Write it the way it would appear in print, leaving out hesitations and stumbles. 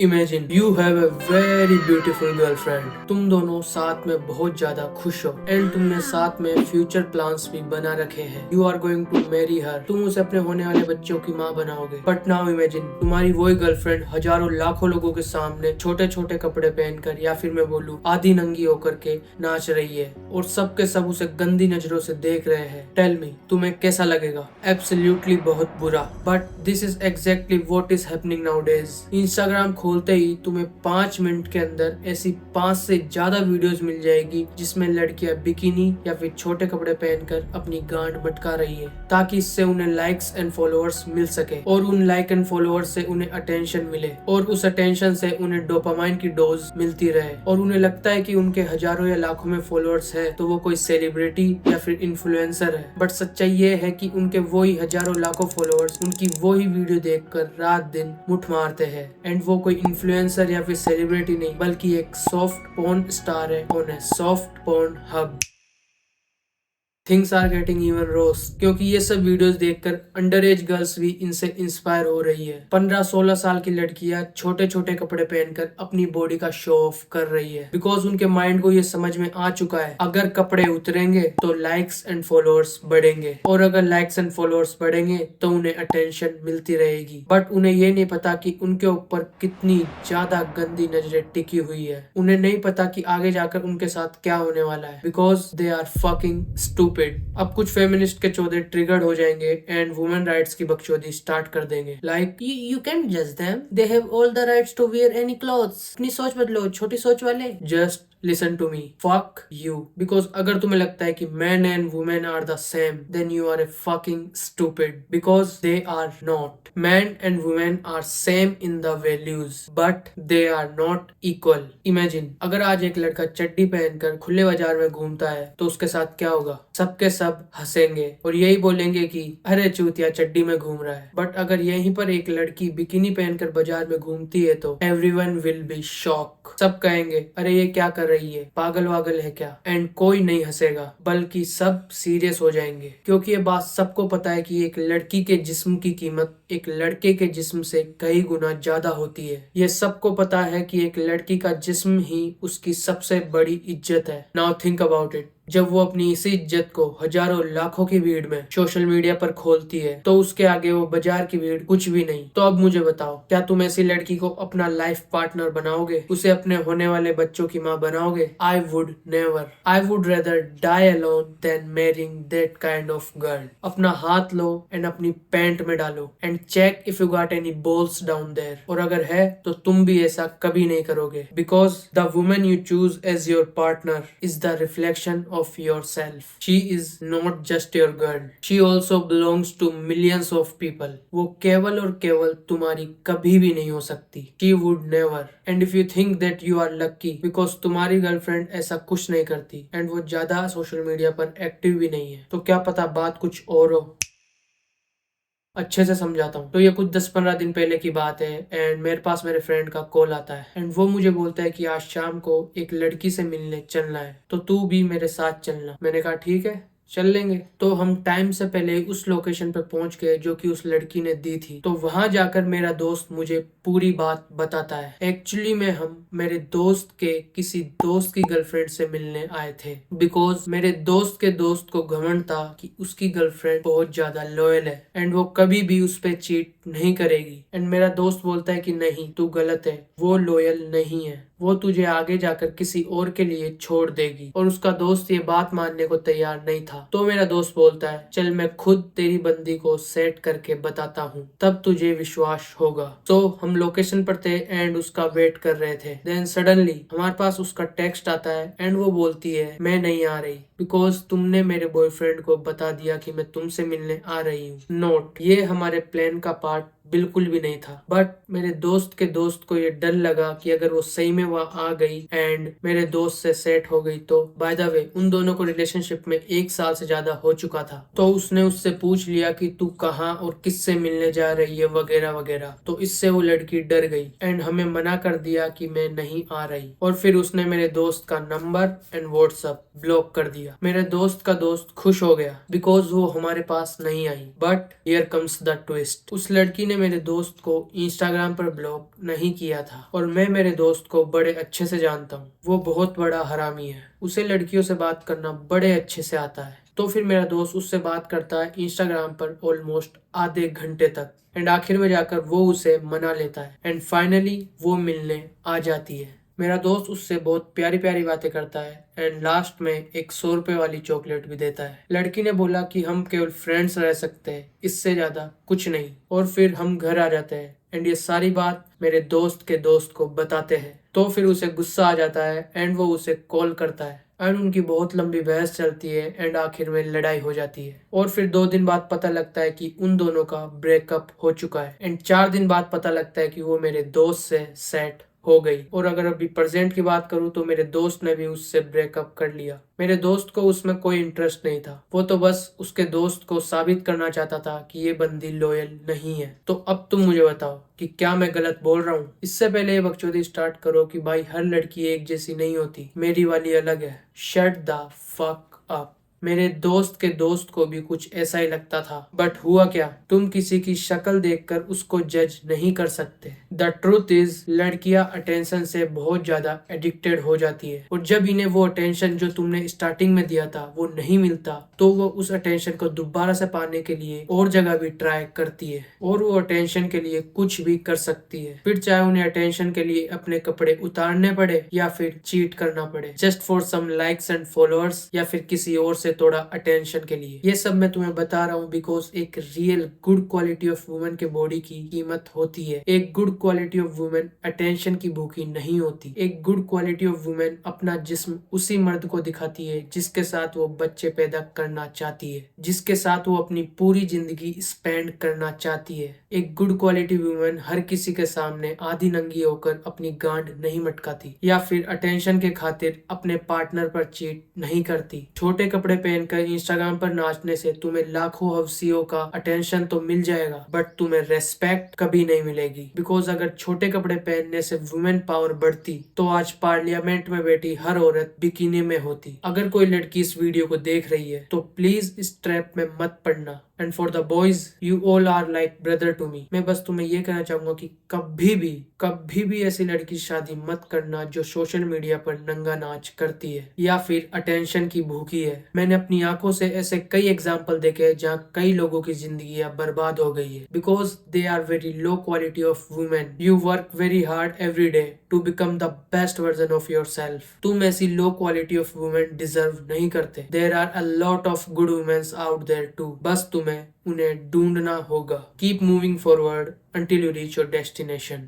Imagine you have a very beautiful girlfriend. तुम दोनों साथ में बहुत ज्यादा खुश हो एंड तुमने साथ में फ्यूचर प्लान्स भी बना रखे हैं। You are going to marry her. तुम उसे अपने होने वाले बच्चों की माँ बनाओगे। बट नाउ इमेजिन तुम्हारी वही गर्लफ्रेंड हजारों लाखों लोगों के सामने छोटे छोटे कपड़े पहनकर या फिर मैं बोलूँ आधी नंगी होकर के नाच रही है और सबके सब उसे गंदी नजरों से देख रहे हैं। टेल मी तुम्हें कैसा लगेगा? एब्सोल्युटली बहुत बुरा। But this is exactly what is happening nowadays. Instagram खोलते ही तुम्हें 5 मिनट के अंदर ऐसी 5 से ज्यादा वीडियोस मिल जाएगी जिसमें लड़कियां बिकिनी या फिर छोटे कपड़े पहनकर अपनी गांड मटका रही है ताकि इससे उन्हें लाइक्स एंड फॉलोअर्स मिल सके और उन लाइक एंड फॉलोअर्स से उन्हें अटेंशन मिले और उस अटेंशन से उन्हें डोपामाइन की डोज मिलती रहे और उन्हें लगता है कि उनके हजारों या लाखों में फॉलोअर्स है तो वो कोई सेलिब्रिटी या फिर इन्फ्लुएंसर है। बट सच्चाई ये है कि उनके वही हजारों लाखों फॉलोअर्स उनकी वही वीडियो देखकर रात दिन मुठ मारते हैं एंड वो कोई इन्फ्लुएंसर या फिर सेलिब्रिटी नहीं बल्कि एक सॉफ्ट पोर्न स्टार है on a soft porn hub. Things are getting even worse क्योंकि ये सब वीडियोस देखकर अंडर एज गर्ल्स भी इनसे इंस्पायर हो रही है। 15-16 साल की लड़कियां छोटे छोटे कपड़े पहनकर अपनी बॉडी का शो ऑफ कर रही है बिकॉज उनके माइंड को ये समझ में आ चुका है अगर कपड़े उतरेंगे तो लाइक्स एंड फॉलोअर्स बढ़ेंगे और अगर लाइक्स एंड फॉलोअर्स बढ़ेंगे तो उन्हें अटेंशन मिलती रहेगी। बट उन्हें ये नहीं पता कि उनके ऊपर कितनी ज्यादा गंदी नजरें टिकी हुई है। उन्हें नहीं पता कि आगे जाकर उनके साथ क्या होने वाला है because they are fucking stupid. अब कुछ फेमिनिस्ट के चौधे ट्रिगर्ड हो जाएंगे एंड वुमेन राइट्स की बकचोदी स्टार्ट कर देंगे। लाइक यू कैन जज them, they have all the rights to wear any clothes. अपनी सोच बदलो छोटी सोच वाले। Just listen to me, fuck you, because अगर तुम्हें लगता है कि men and women are the same then you are a fucking stupid because they are not. Men and women are same in the values but they are not equal. Imagine अगर आज एक लड़का चड्डी पहनकर खुले बाजार में घूमता है तो उसके साथ क्या होगा? सबके सब हंसेंगे और यही बोलेंगे कि अरे चूतिया चड्डी में घूम रहा है। बट अगर यहीं पर एक लड़की बिकिनी पहनकर बाजार में घूमती है तो everyone will be shocked. सब कहेंगे अरे ये क्या कर रही है, पागल वागल है क्या? एंड कोई नहीं हंसेगा बल्कि सब सीरियस हो जाएंगे क्योंकि ये बात सबको पता है कि एक लड़की के जिस्म की कीमत एक लड़के के जिस्म से कई गुना ज्यादा होती है। ये सबको पता है कि एक लड़की का जिस्म ही उसकी सबसे बड़ी इज्जत है। Now think about it. जब वो अपनी इसी इज्जत को हजारों लाखों की भीड़ में सोशल मीडिया पर खोलती है तो उसके आगे वो बाजार की भीड़ कुछ भी नहीं। तो अब मुझे बताओ क्या तुम ऐसी लड़की को अपना लाइफ पार्टनर बनाओगे? उसे अपने होने वाले बच्चों की माँ बनाओगे? I would never. I would rather die alone than marrying that kind of girl. अपना हाथ लो एंड अपनी पैंट में डालो and check if you got any balls down there. और अगर है तो तुम भी ऐसा कभी नहीं करोगे because the woman you choose as your partner is the reflection of yourself. She is not just your girl. She also belongs to millions of people. वो केवल और केवल तुम्हारी कभी भी नहीं हो सकती। She would never. And if you think that you are lucky because तुम्हारी गर्लफ्रेंड ऐसा कुछ नहीं करती and वो ज्यादा सोशल मीडिया पर एक्टिव भी नहीं है तो क्या पता बात कुछ और हो। अच्छे से समझाता हूँ। तो ये कुछ 10-15 दिन पहले की बात है एंड मेरे पास मेरे फ्रेंड का कॉल आता है एंड वो मुझे बोलता है कि आज शाम को एक लड़की से मिलने चलना है तो तू भी मेरे साथ चलना। मैंने कहा ठीक है चल लेंगे। तो हम टाइम से पहले उस लोकेशन पे पहुंच गए जो कि उस लड़की ने दी थी। तो वहां जाकर मेरा दोस्त मुझे पूरी बात बताता है। एक्चुअली में हम मेरे दोस्त के किसी दोस्त की गर्लफ्रेंड से मिलने आए थे बिकॉज मेरे दोस्त के दोस्त को घमंड था कि उसकी गर्लफ्रेंड बहुत ज्यादा लॉयल है एंड वो कभी भी उस पे चीट नहीं करेगी। एंड मेरा दोस्त बोलता है कि नहीं तू गलत है, वो लॉयल नहीं है, वो तुझे आगे जाकर किसी और के लिए छोड़ देगी। और उसका दोस्त ये बात मानने को तैयार नहीं था। तो मेरा दोस्त बोलता है चल मैं खुद तेरी बंदी को सेट करके बताता हूँ तब तुझे विश्वास होगा। तो हम लोकेशन पर थे एंड उसका वेट कर रहे थे। देन सडनली हमारे पास उसका टेक्स्ट आता है एंड वो बोलती है मैं नहीं आ रही बिकॉज तुमने मेरे बॉयफ्रेंड को बता दिया कि मैं तुमसे मिलने आ रही हूँ। नोट ये हमारे प्लान का पार्ट बिल्कुल भी नहीं था। बट मेरे दोस्त के दोस्त को ये डर लगा कि अगर वो सही में वहाँ आ गई एंड मेरे दोस्त से सेट हो गई तो बाय द वे उन दोनों को रिलेशनशिप में 1 साल से ज्यादा हो चुका था। तो उसने उससे पूछ लिया कि तू कहाँ और किससे मिलने जा रही है वगैरह वगैरह। तो इससे वो लड़की डर गई एंड हमें मना कर दिया कि मैं नहीं आ रही और फिर उसने मेरे दोस्त का नंबर एंड व्हाट्सएप ब्लॉक कर दिया। मेरे दोस्त का दोस्त खुश हो गया बिकॉज वो हमारे पास नहीं आई। But here comes the twist. उस लड़की ने मेरे दोस्त को इंस्टाग्राम पर ब्लॉक नहीं किया था। और मैं मेरे दोस्त को बड़े अच्छे से जानता हूँ, वो बहुत बड़ा हरामी है, उसे लड़कियों से बात करना बड़े अच्छे से आता है। तो फिर मेरा दोस्त उससे बात करता है इंस्टाग्राम पर ऑलमोस्ट आधे घंटे तक, एंड आखिर में जाकर वो उसे मना लेता है, एंड फाइनली वो मिलने आ जाती है। मेरा दोस्त उससे बहुत प्यारी प्यारी बातें करता है, एंड लास्ट में एक 100 रुपए वाली चॉकलेट भी देता है। लड़की ने बोला कि हम केवल फ्रेंड्स रह सकते हैं, इससे ज्यादा कुछ नहीं। और फिर हम घर आ जाते हैं, एंड ये सारी बात मेरे दोस्त के दोस्त को बताते हैं। तो फिर उसे गुस्सा आ जाता है, एंड वो उसे कॉल करता है, एंड उनकी बहुत लंबी बहस चलती है, एंड आखिर में लड़ाई हो जाती है। और फिर 2 दिन बाद पता लगता है कि उन दोनों का ब्रेकअप हो चुका है, एंड 4 दिन बाद पता लगता है कि वो मेरे दोस्त से सेट हो गई। और अगर अभी प्रेजेंट की बात करूँ तो मेरे दोस्त ने भी उससे ब्रेकअप कर लिया। मेरे दोस्त को उसमें कोई इंटरेस्ट नहीं था, वो तो बस उसके दोस्त को साबित करना चाहता था कि ये बंदी लॉयल नहीं है। तो अब तुम मुझे बताओ कि क्या मैं गलत बोल रहा हूँ? इससे पहले ये बकचोदी स्टार्ट करो कि भाई हर लड़की एक जैसी नहीं होती, मेरी वाली अलग है। Shut the fuck up. मेरे दोस्त के दोस्त को भी कुछ ऐसा ही लगता था, बट हुआ क्या, तुम किसी की शक्ल देखकर उसको जज नहीं कर सकते। द ट्रूथ इज, लड़कियां अटेंशन से बहुत ज्यादा एडिक्टेड हो जाती है, और जब इन्हें वो अटेंशन जो तुमने स्टार्टिंग में दिया था वो नहीं मिलता, तो वो उस अटेंशन को दोबारा से पाने के लिए और जगह भी ट्राई करती है, और वो अटेंशन के लिए कुछ भी कर सकती है। फिर चाहे उन्हें अटेंशन के लिए अपने कपड़े उतारने पड़े या फिर चीट करना पड़े, just for some likes and followers, या फिर किसी और से थोड़ा अटेंशन के लिए। ये सब मैं तुम्हें बता रहा हूँ बिकॉज एक real good quality of women के बॉडी की कीमत होती है। एक good quality of women attention की भूखी नहीं होती। एक गुड क्वालिटी ऑफ वुमेन अपना जिस्म उसी मर्द को दिखाती है जिसके साथ वो बच्चे पैदा करना चाहती है, जिसके साथ वो अपनी पूरी जिंदगी स्पेंड करना चाहती है। एक गुड क्वालिटी वुमेन हर किसी के सामने आधी नंगी होकर अपनी गांड नहीं मटकाती, या फिर अटेंशन के खातिर अपने पार्टनर पर चीट नहीं करती। छोटे कपड़े पहनकर इंस्टाग्राम पर नाचने से तुम्हें लाखों हवसियों का अटेंशन तो मिल जाएगा, बट तुम्हें रेस्पेक्ट कभी नहीं मिलेगी। बिकॉज अगर छोटे कपड़े पहनने से वुमेन पावर बढ़ती तो आज पार्लियामेंट में बैठी हर औरत बिकिनी में होती। अगर कोई लड़की इस वीडियो को देख रही है तो प्लीज इस ट्रैप में मत पड़ना। And for the boys, you all are like brother to me. मैं बस तुम्हें ये कहना चाहूंगा कि कभी भी ऐसी लड़की से शादी मत करना जो सोशल मीडिया पर नंगा नाच करती है या फिर अटेंशन की भूखी है। मैंने अपनी आंखों से ऐसे कई एग्जाम्पल देखे हैं जहाँ कई लोगों की जिंदगी बर्बाद हो गई है because they are very low quality of women. You work very hard every day to become the best version of yourself. तुम ऐसी low quality of women deserve नहीं करते। There are a lot of good womens out there too, बस तुम्हें उन्हें ढूंढना होगा। Keep moving forward until you reach your destination.